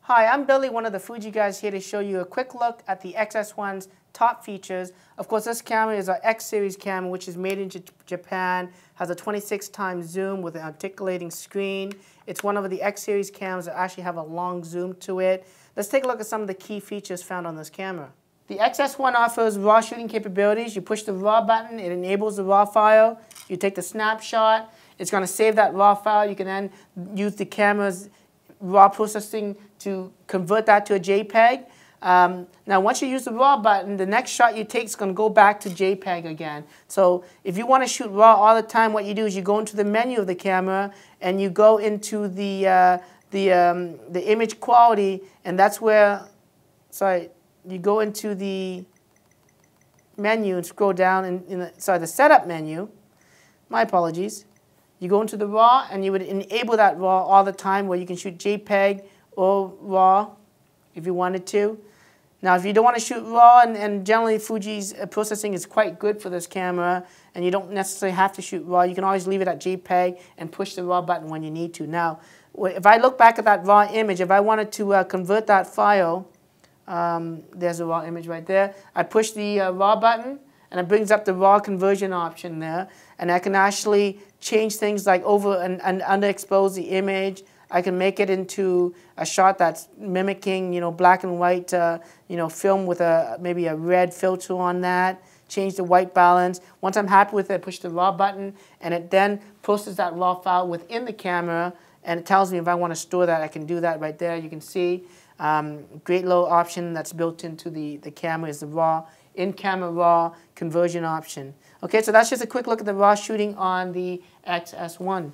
Hi, I'm Billy, one of the Fuji guys, here to show you a quick look at the X-S1's top features. Of course, this camera is our X series camera, which is made in Japan, has a 26 times zoom with an articulating screen. It's one of the X series cameras that actually have a long zoom to it. Let's take a look at some of the key features found on this camera. The X-S1 offers raw shooting capabilities. You push the raw button, it enables the raw file. You take the snapshot, it's going to save that raw file. You can then use the camera's raw processing to convert that to a JPEG. Now once you use the raw button, the next shot you take is going to go back to JPEG again. So if you want to shoot raw all the time, what you do is you go into the menu of the camera and you go into the image quality, and that's where, you go into the menu and scroll down in the setup menu. My apologies. You go into the RAW, and you would enable that RAW all the time, where you can shoot JPEG or RAW if you wanted to. Now, if you don't want to shoot RAW, and generally Fuji's processing is quite good for this camera, and you don't necessarily have to shoot RAW, you can always leave it at JPEG and push the RAW button when you need to. Now, if I look back at that RAW image, if I wanted to convert that file, there's a RAW image right there. I push the RAW button, and it brings up the RAW conversion option there. And I can actually change things like over and underexpose the image. I can make it into a shot that's mimicking, black and white, film with maybe a red filter on that. Change the white balance. Once I'm happy with it, I push the RAW button, and it then processes that RAW file within the camera, and it tells me if I want to store that, I can do that right there. You can see great little option that's built into the camera is the RAW, in-camera RAW conversion option. Okay, so that's just a quick look at the RAW shooting on the X-S1.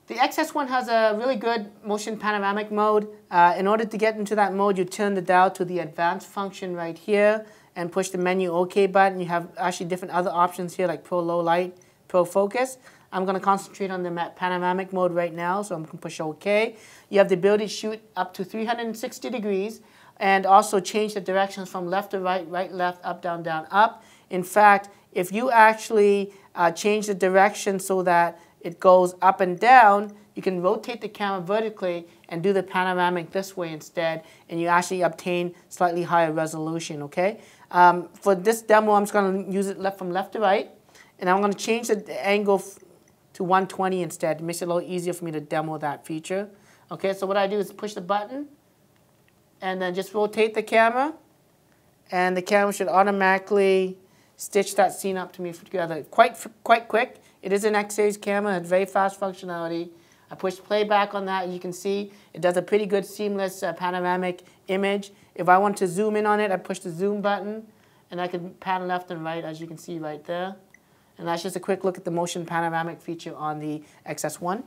The X-S1 has a really good motion panoramic mode. In order to get into that mode, you turn the dial to the advanced function right here and push the menu OK button. You have actually different other options here like Pro Low Light, Pro Focus. I'm going to concentrate on the panoramic mode right now, so I'm going to push OK. You have the ability to shoot up to 360 degrees and also change the directions from left to right, right, left, up, down, down, up. In fact, if you actually change the direction so that it goes up and down, you can rotate the camera vertically and do the panoramic this way instead, and you actually obtain slightly higher resolution, okay? For this demo, I'm just going to use it from left to right, and I'm going to change the angle to 120 instead. It makes it a little easier for me to demo that feature. Okay, so what I do is push the button, and then just rotate the camera, and the camera should automatically stitch that scene up to me together. Quite quick. It is an X-series camera, it has very fast functionality. I push playback on that, and you can see it does a pretty good seamless panoramic image. If I want to zoom in on it, I push the zoom button, and I can pan left and right, as you can see right there. And that's just a quick look at the motion panoramic feature on the X-S1.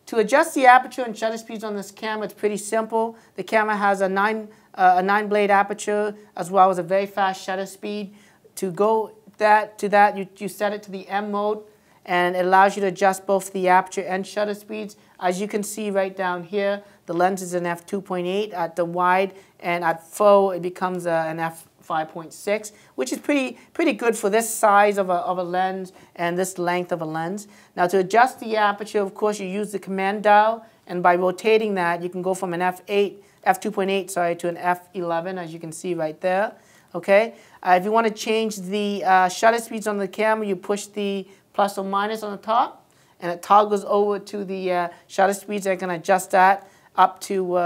To adjust the aperture and shutter speeds on this camera, it's pretty simple. The camera has a 9-blade aperture as well as a very fast shutter speed. To go to that, you set it to the M mode, and it allows you to adjust both the aperture and shutter speeds. As you can see right down here, the lens is an f2.8 at the wide, and at faux it becomes an f5.6, which is pretty good for this size of a lens and this length of a lens. Now to adjust the aperture, of course, you use the command dial, and by rotating that, you can go from an f2.8 to an f11, as you can see right there. Okay. If you want to change the shutter speeds on the camera, you push the plus or minus on the top, and it toggles over to the shutter speeds. I can adjust that up to,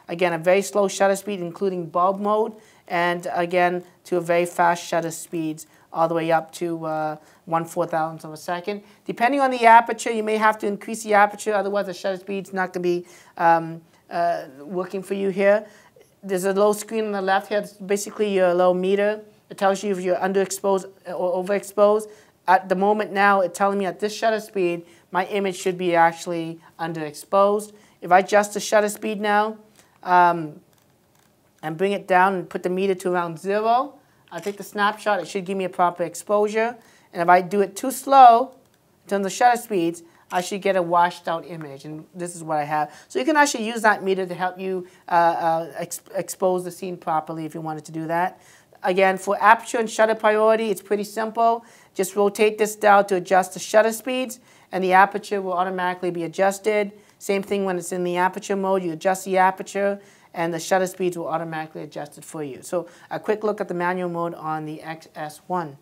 again, a very slow shutter speed, including bulb mode, and again, to a very fast shutter speeds, all the way up to 1/4000th of a second. Depending on the aperture, you may have to increase the aperture, otherwise the shutter speed's not going to be working for you here. There's a little screen on the left here. It's basically your little meter. It tells you if you're underexposed or overexposed. At the moment now, it's telling me at this shutter speed, my image should be actually underexposed. If I adjust the shutter speed now and bring it down and put the meter to around 0, I'll take the snapshot. It should give me a proper exposure. And if I do it too slow, in terms of shutter speeds, I should get a washed out image, and this is what I have. So you can actually use that meter to help you expose the scene properly if you wanted to do that. Again, for aperture and shutter priority, it's pretty simple. Just rotate this dial to adjust the shutter speeds, and the aperture will automatically be adjusted. Same thing when it's in the aperture mode, you adjust the aperture, and the shutter speeds will automatically adjust it for you. So a quick look at the manual mode on the X-S1.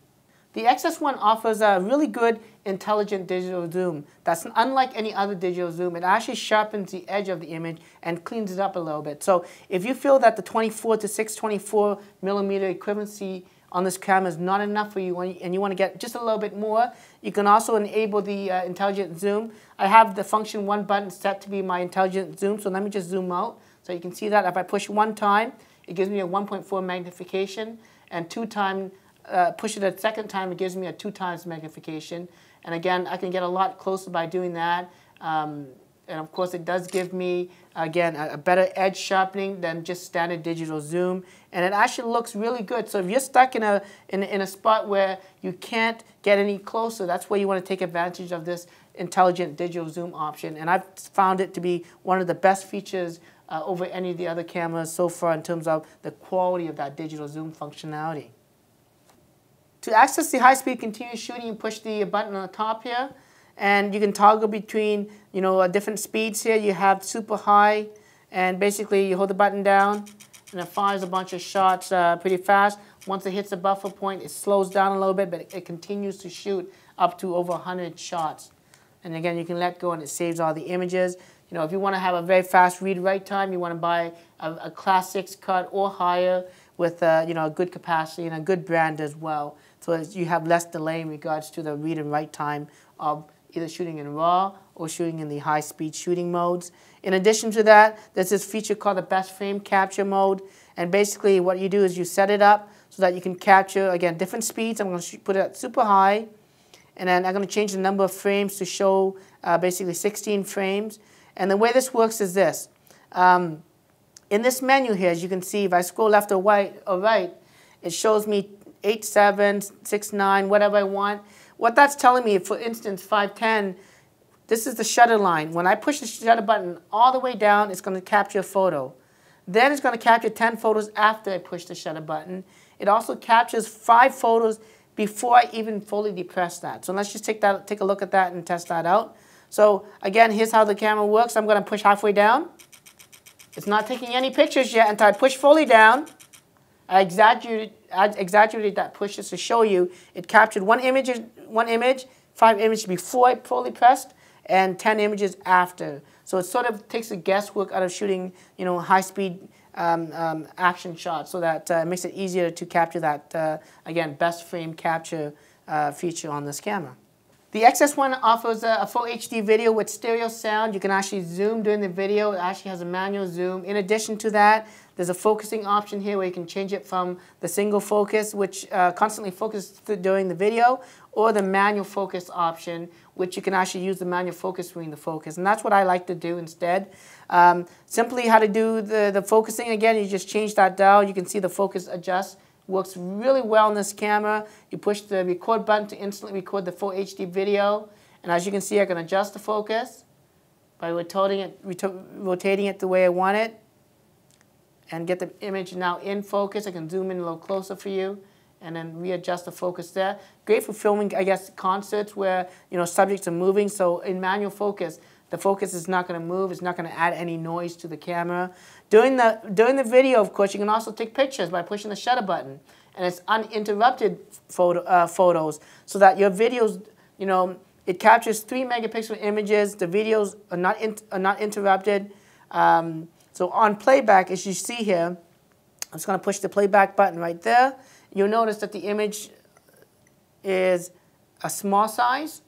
The X-S1 offers a really good intelligent digital zoom. That's unlike any other digital zoom. It actually sharpens the edge of the image and cleans it up a little bit. So if you feel that the 24 to 624 millimeter equivalency on this camera is not enough for you and you want to get just a little bit more, you can also enable the intelligent zoom. I have the function 1 button set to be my intelligent zoom, so let me just zoom out. So you can see that if I push 1 time, it gives me a 1.4 magnification, and 2 times, push it a second time, it gives me a 2 times magnification. And again, I can get a lot closer by doing that. And of course, it does give me, again, a better edge sharpening than just standard digital zoom. And it actually looks really good. So if you're stuck in a spot where you can't get any closer, that's where you want to take advantage of this intelligent digital zoom option. And I've found it to be one of the best features over any of the other cameras so far in terms of the quality of that digital zoom functionality. To access the high-speed continuous shooting, you push the button on the top here, and you can toggle between, different speeds here. You have super high, and basically you hold the button down, and it fires a bunch of shots pretty fast. Once it hits the buffer point, it slows down a little bit, but it continues to shoot up to over 100 shots. And again, you can let go, and it saves all the images. If you want to have a very fast read-write time, you want to buy a Class 6 cut or higher with a good capacity and a good brand as well. So you have less delay in regards to the read and write time of either shooting in RAW or shooting in the high-speed shooting modes. In addition to that, there's this feature called the best frame capture mode. And basically what you do is you set it up so that you can capture, again, different speeds. I'm going to put it at super high. And then I'm going to change the number of frames to show basically 16 frames. And the way this works is this. In this menu here, as you can see, if I scroll left or right, it shows me 8:7, 6:9, whatever I want. What that's telling me, for instance, 5:10, this is the shutter line. When I push the shutter button all the way down, it's going to capture a photo. Then it's going to capture 10 photos after I push the shutter button. It also captures 5 photos before I even fully depress that. So let's just take a look at that and test that out. So again, here's how the camera works. I'm going to push halfway down. It's not taking any pictures yet until I push fully down. I exaggerated that push just to show you. It captured one image, 5 images before I fully pressed, and 10 images after. So it sort of takes the guesswork out of shooting, high-speed action shots, so that it makes it easier to capture that, again, best frame capture feature on this camera. The X-S1 offers a full HD video with stereo sound. You can actually zoom during the video. It actually has a manual zoom. In addition to that, there's a focusing option here where you can change it from the single focus, which constantly focuses during the video, or the manual focus option, which you can actually use the manual focus during the focus. And that's what I like to do instead. Simply how to do the focusing, again, you just change that dial. You can see the focus adjust. Works really well in this camera. You push the record button to instantly record the full HD video. And as you can see, I can adjust the focus by rotating it the way I want it, and get the image now in focus. I can zoom in a little closer for you and then readjust the focus there. Great for filming, I guess, concerts where subjects are moving. So in manual focus, the focus is not going to move. It's not going to add any noise to the camera. During the video, of course, you can also take pictures by pushing the shutter button. And it's uninterrupted photos, so that your videos, it captures 3 megapixel images. The videos are not interrupted. So on playback, as you see here, I'm just going to push the playback button right there. You'll notice that the image is a small size.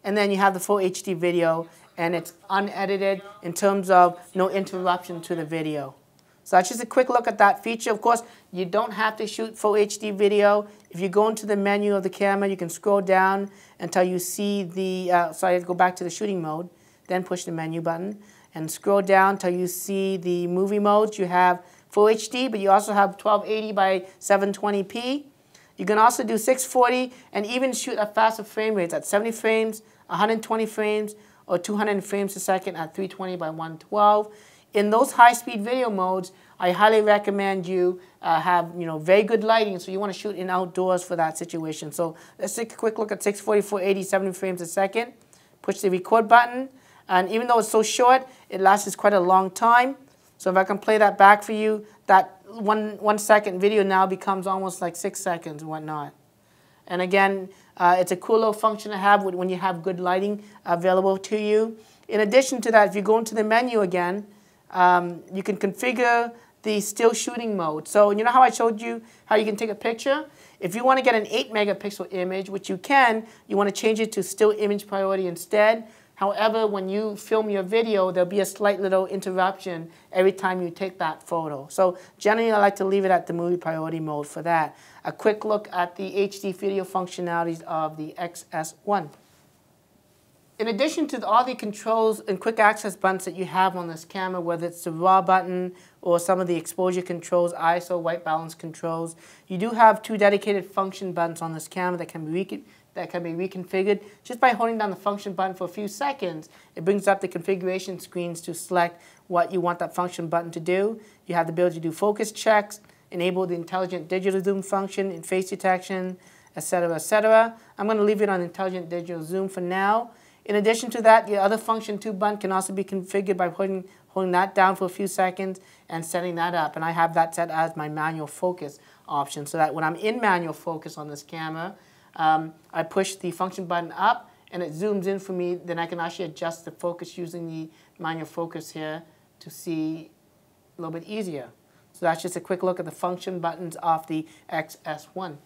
And then you have the full HD video, and it's unedited in terms of no interruption to the video. So that's just a quick look at that feature. Of course, you don't have to shoot full HD video. If you go into the menu of the camera, you can scroll down until you see the, sorry, go back to the shooting mode, then push the menu button, and scroll down until you see the movie modes. You have full HD, but you also have 1280 by 720p. You can also do 640 and even shoot at faster frame rates at 70 frames, 120 frames, or 200 frames a second at 320 by 112. In those high-speed video modes, I highly recommend you have very good lighting, so you want to shoot in outdoors for that situation. So let's take a quick look at 644, 80, 70 frames a second. Push the record button, and even though it's so short, it lasts quite a long time. So if I can play that back for you, that one second video now becomes almost like 6 seconds and whatnot. And again, it's a cool little function to have when you have good lighting available to you. In addition to that, if you go into the menu again, you can configure the still shooting mode. So you know how I showed you how you can take a picture? If you want to get an 8 megapixel image, which you can, you want to change it to still image priority instead. However, when you film your video, there'll be a slight little interruption every time you take that photo. So generally, I like to leave it at the movie priority mode for that. A quick look at the HD video functionalities of the X-S1. In addition to all the controls and quick access buttons that you have on this camera, whether it's the RAW button or some of the exposure controls, ISO, white balance controls, you do have 2 dedicated function buttons on this camera that can be reconfigured. Just by holding down the function button for a few seconds, it brings up the configuration screens to select what you want that function button to do. You have the ability to do focus checks, enable the intelligent digital zoom function in face detection, etc., etc. I'm going to leave it on intelligent digital zoom for now. In addition to that, the other function 2 button can also be configured by holding that down for a few seconds and setting that up. And I have that set as my manual focus option, so that when I'm in manual focus on this camera, I push the function button up and it zooms in for me. Then I can actually adjust the focus using the manual focus here to see a little bit easier. So that's just a quick look at the function buttons of the X-S1.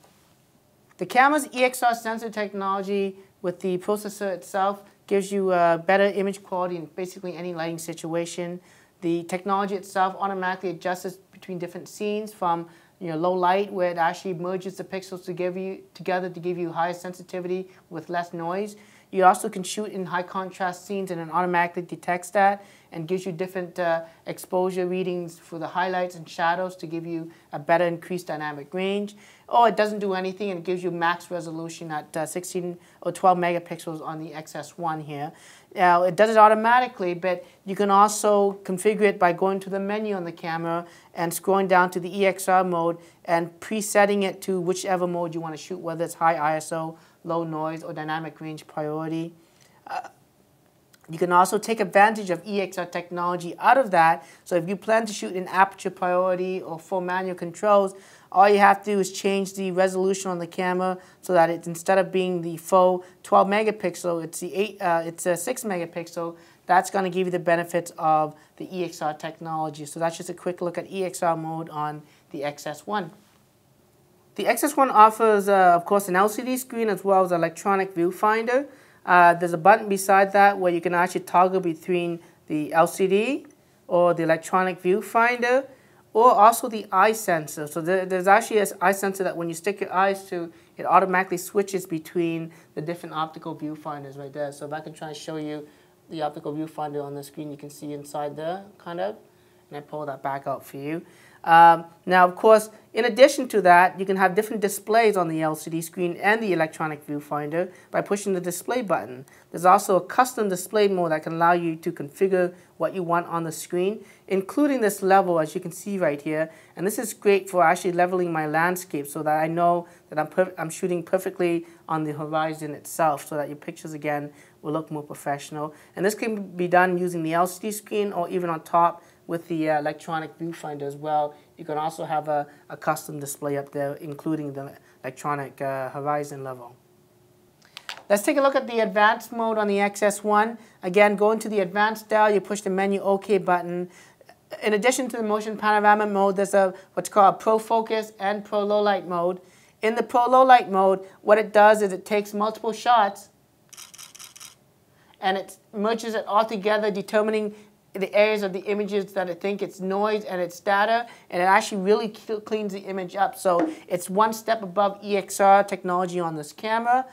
The camera's EXR sensor technology with the processor itself gives you better image quality in basically any lighting situation. The technology itself automatically adjusts between different scenes from low light, where it actually merges the pixels together to give you higher sensitivity with less noise. You also can shoot in high contrast scenes, and it automatically detects that and gives you different exposure readings for the highlights and shadows to give you a better increased dynamic range. Or it doesn't do anything and it gives you max resolution at 16 or 12 megapixels on the X-S1 here. Now, it does it automatically, but you can also configure it by going to the menu on the camera and scrolling down to the EXR mode and presetting it to whichever mode you want to shoot, whether it's high ISO, low noise, or dynamic range priority. You can also take advantage of EXR technology out of that. So if you plan to shoot in aperture priority or full manual controls, all you have to do is change the resolution on the camera so that it's, instead of being the full 12 megapixel, it's a 6 megapixel. That's going to give you the benefits of the EXR technology. So that's just a quick look at EXR mode on the X-S1. The X-S1 offers, of course, an LCD screen as well as an electronic viewfinder. There's a button beside that where you can actually toggle between the LCD or the electronic viewfinder, or also the eye sensor. So there's actually an eye sensor that when you stick your eyes to, it automatically switches between the different optical viewfinders right there. So if I can try and show you the optical viewfinder on the screen, you can see inside there, kind of, and I pull that back out for you. Now, of course, in addition to that, you can have different displays on the LCD screen and the electronic viewfinder by pushing the display button. There's also a custom display mode that can allow you to configure what you want on the screen, including this level, as you can see right here. And this is great for actually leveling my landscape so that I know that I'm shooting perfectly on the horizon itself, so that your pictures, again, will look more professional. And this can be done using the LCD screen or even on top with the electronic viewfinder as well. You can also have a custom display up there, including the electronic horizon level. Let's take a look at the advanced mode on the X-S1. Again, go into the advanced dial, you push the menu OK button. In addition to the motion panorama mode, there's what's called a Pro Focus and Pro Low Light mode. In the Pro Low Light mode, what it does is it takes multiple shots and it merges it all together, determining the areas of the images that I think it's noise and it's data, and it actually really cleans the image up. So it's one step above EXR technology on this camera.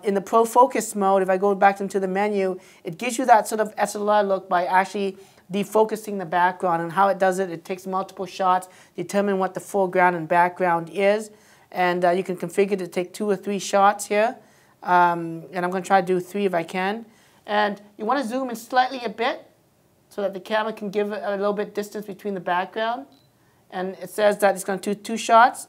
In the Pro Focus mode, if I go back into the menu, it gives you that sort of SLR look by actually defocusing the background. And how it does it, it takes multiple shots, determine what the foreground and background is, and you can configure to take 2 or 3 shots here. And I'm going to try to do 3 if I can. And you want to zoom in slightly a bit, so that the camera can give a little bit distance between the background. And it says that it's going to do 2 shots.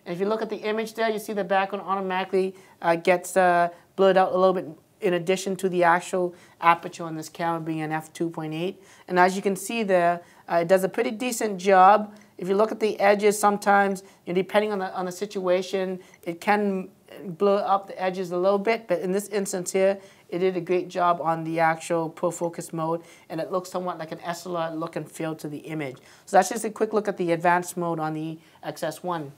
And if you look at the image there, you see the background automatically gets blurred out a little bit in addition to the actual aperture on this camera being an f2.8. And as you can see there, it does a pretty decent job. If you look at the edges, sometimes, depending on the situation, it can blur up the edges a little bit. But in this instance here, it did a great job on the actual Pro Focus mode, and it looks somewhat like an SLR look and feel to the image. So that's just a quick look at the advanced mode on the X-S1.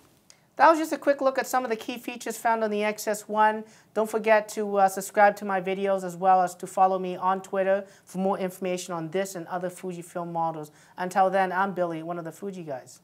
That was just a quick look at some of the key features found on the X-S1. Don't forget to subscribe to my videos as well as to follow me on Twitter for more information on this and other Fujifilm models. Until then, I'm Billy, one of the Fuji guys.